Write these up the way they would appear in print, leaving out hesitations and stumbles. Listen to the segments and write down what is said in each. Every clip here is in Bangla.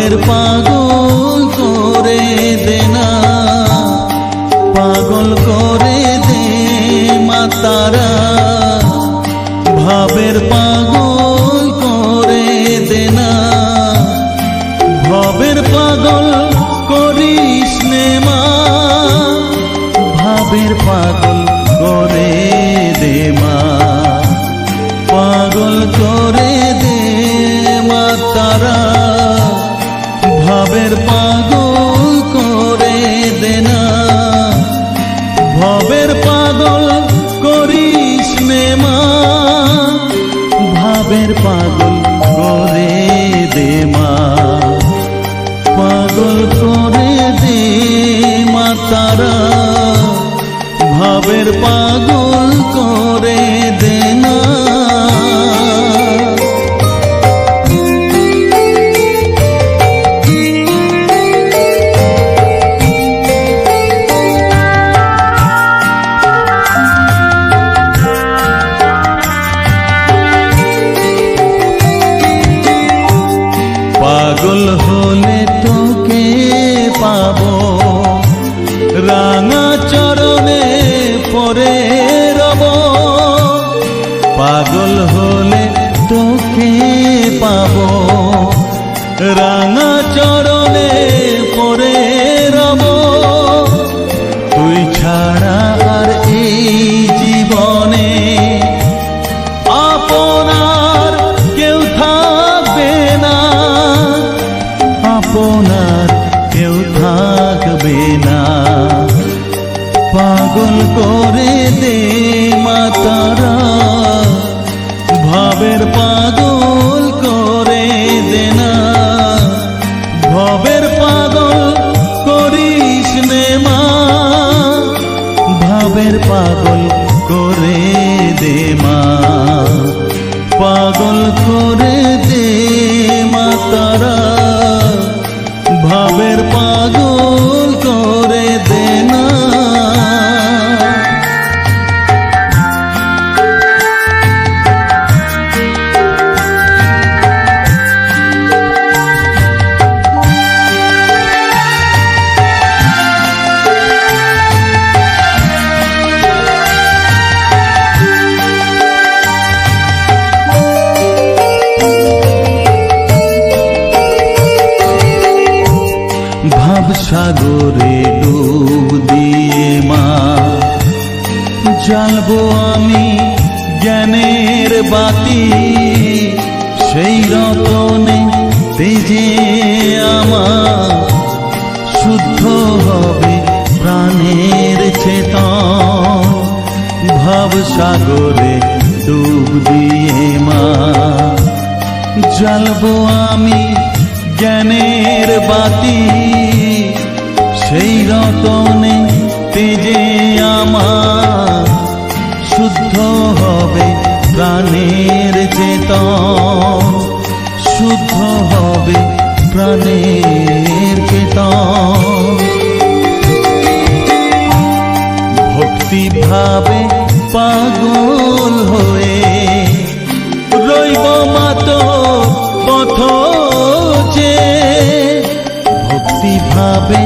ভাবের পাগল করে দে না, পাগল করে দে মা তারা, ভাবের পাগল করে দে না, ভবের পাগল করিস নে মা, ভাবের পাগল করে দে মা, পাগল করে দে মা তারা, ভাবের পাগল করে দে না, ভবের পাগল করিস নে মা, ভাবের পাগল করে দে মা, পাগল করে দে মা তারা, ভাবের পাগল করে দে না। পাগল হলে তোকে পাবো, রাঙা চরণে পরে রব, পাগল হলে তোকে পাবো, রাঙা চরণে পরে রব, তুই ছাড়া আর এই জীবনে আপনার কেউ থাকবে না, আপনার কেউ থাকবে না, পাগল করে দে মা তারা, ভাবের পাগল করে দে না, ভবের পাগল করিস নে মা, ভাবের পাগল করে দে মা, পাগল করে দে মা তারা, ভাবের পাগল করে দে না। ভাব সাগরে ডুব দিয়ে মা, জ্বালবো আমি জ্ঞানের বাতি, সেই রতনে তেজে আমার শুদ্ধ হবে প্রাণের চেতন, ভাব সাগরে ডুব দিয়ে মা, জ্বালবো আমি জ্ঞানের বাতি, সেই রতনে তেজে আমার শুদ্ধ হবে প্রাণের চেতন, শুদ্ধ হবে প্রাণের চেতন, ভক্তি ভাবে পাগল হয়ে রইব মাতো পথ যে, ভক্তি ভাবে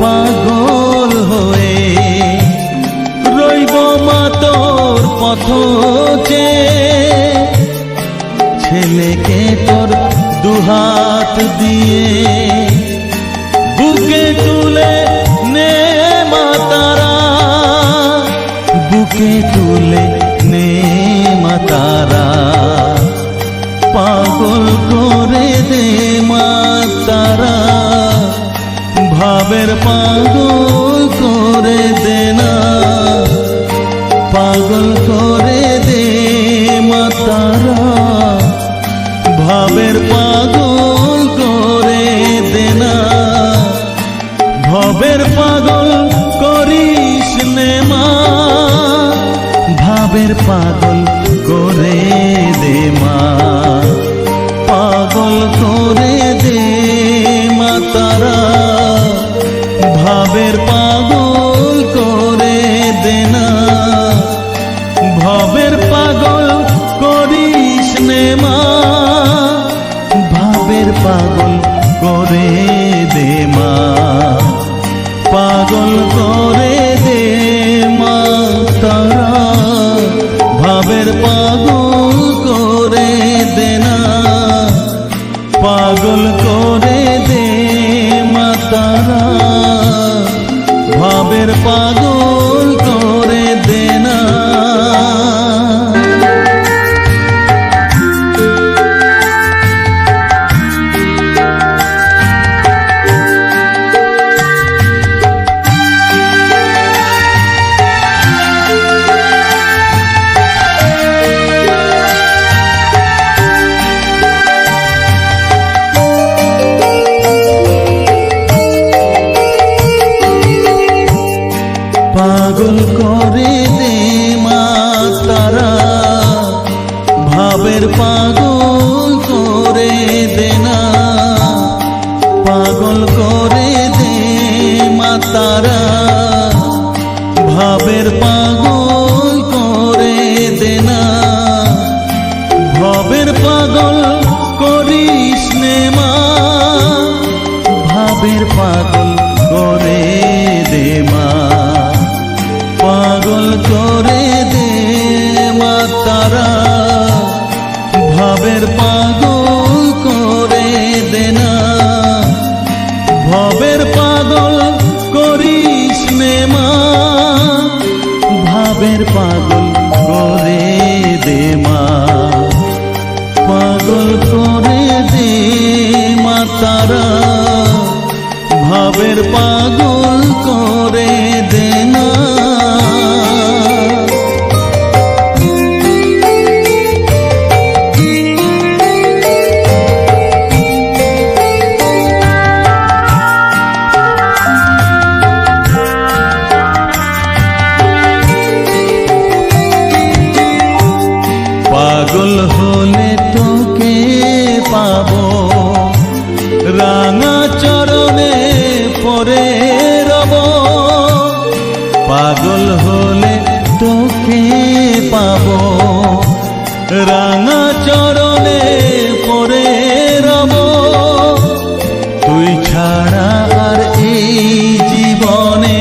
পাগল হয়ে রইব মা তোর পথ যে, ছেলেকে তোর দুহাত দিয়ে বুকে তুলে নে মা তারা, বুকে তুলে নে মা তারা, পাগল করে দে মা তারা, ভাবের পাগল করে দে না, পাগল করে দে মা তারা, ভাবের পাগল করে দে না, ভবের পাগল করিস নে মা, ভাবের পাগল করে দে মা, পাগল করে দে মা তারা, ভাবের পাগল করে দে না, ভবের পাগল করিস নে মা, ভাবের পাগল করে দে মা, পাগল করে দে মা তারা, ভাবের পাগল করে দে না, পাগল করে দে মা তারা, ভাবের পাগল করে দে না। পাগল করে দে মা তারা, ভাবের পাগল করে দে না, পাগল করে দে মা তারা, ভাবের পাগল করে দে না, ভাবের পাগল করিস নে মা, ভাবের পাগল করে দে মা, পাগল করে দে মা তারা, ভাবের পাগল করে দে না, ভাবের পাগল করিস নে মা, ভাবের পাগল করে দে মা, পাগল করে দে মা তারা, ভাবের পাগল করে দে না। পাগল হলে তোকে পাবো, রাঙা চরণে পরে রব, পাগল হলে তোকে পাবো, রাঙা চরণে পরে রব, তুই ছাড়া আর এই জীবনে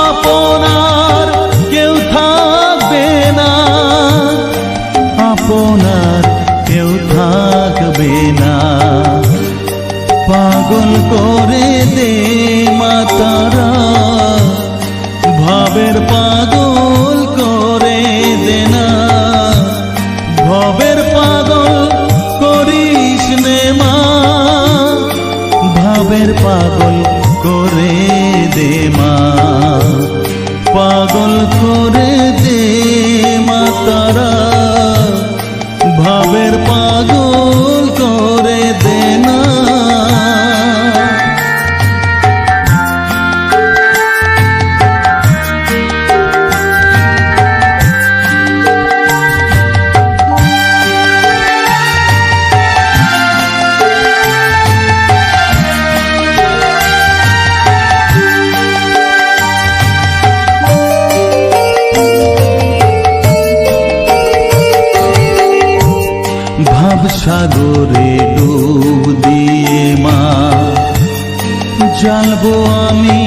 আপনার কেউ থাকবে না, আপনার কেউ থাকবে না, পাগল করে দে মা তারা, ভাবের পাগল করে দে না, ভাবের পাগল করিস নে মা, ভাবের পাগল করে দে মা, পাগল করে দে মা তারা, ভাবের পাগল করে দে না। সাগরে ডুব দিয়ে মা, জ্বালবো আমি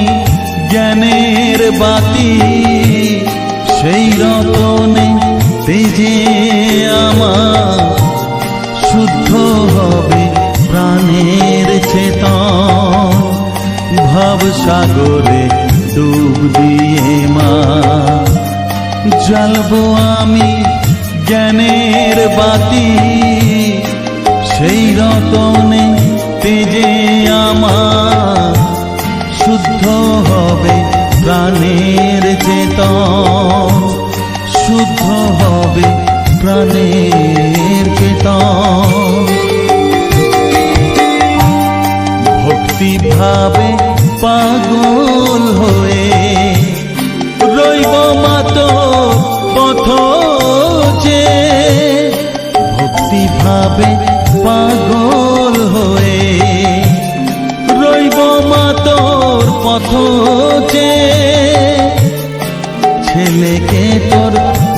জ্ঞানের বাতি, সেই রতনে তেজে আমার শুদ্ধ হবে প্রাণের চেতন, ভাব সাগরে ডুব দিয়ে মা, জ্বালবো আমি জ্ঞানের বাতি, সেই রতনে তেজে আমার শুদ্ধ হবে প্রাণের চেতন, শুদ্ধ হবে প্রাণের চেতন, ভক্তি ভাবে পাগল হয়ে রইব মাতো পথ যে, ভক্তি ভাবে পাগল হয়ে রইব মা তোর পথ যে, ছেলেকে তোর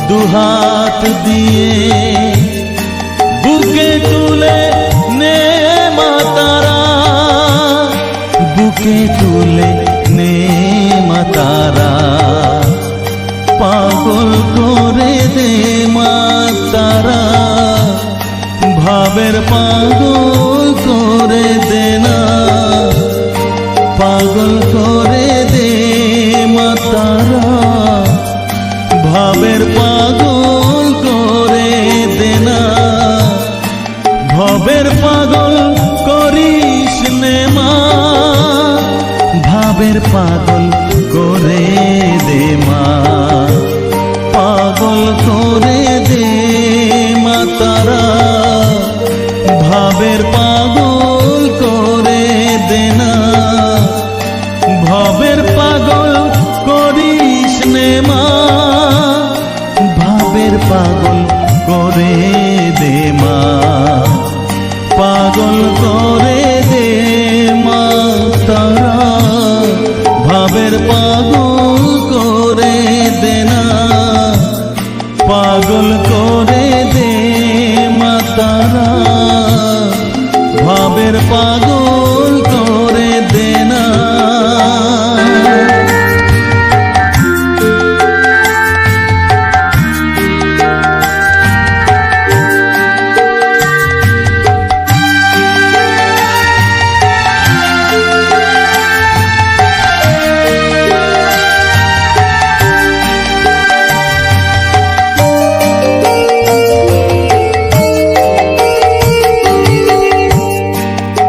দুহাত দিয়ে বুকে তুলে নে মাতা বুকে তুলে নে মা তারা, পাগল করে দে মা তারা, ভাবের পাগল করে দে না, পাগল করে দে মা তারা, ভাবের পাগল করে দে না, ভবের পাগল করিস নে মা, ভাবের পাগল করে দে মা, পাগল করে দে মা তারা, ভাবের পাগল করে দে না, ভবের পাগল করিস নে মা, ভাবের পাগল করে দে মা, পাগল করে দে মা তারা, ভাবের পাগল করে দে না, পাগল করে দে মা তারা, ভাবের পাগল করে দে না।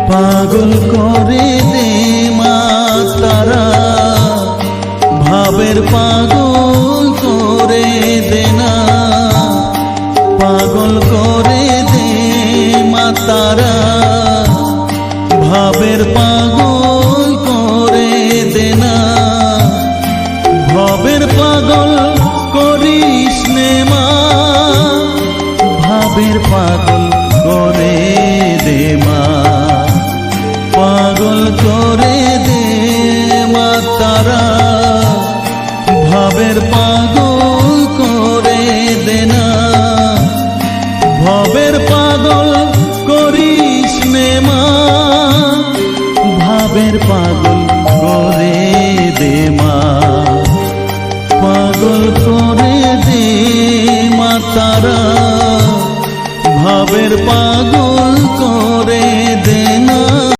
পাগল করে দে মা তারা, ভাবের পাগল করে দে না, পাগল করে দে মা তারা, ভাবের পাগল করে দে না, ভবের পাগল করিস নে মা, ভাবের পাগল করে দে মা, পাগল করে দে মা তারা, ভাবের পাগল করে দে না, ভবের পাগল করিস নে মা, ভাবের পাগল করে দে মা, পাগল করে দে মা তারা, ভাবের পাগল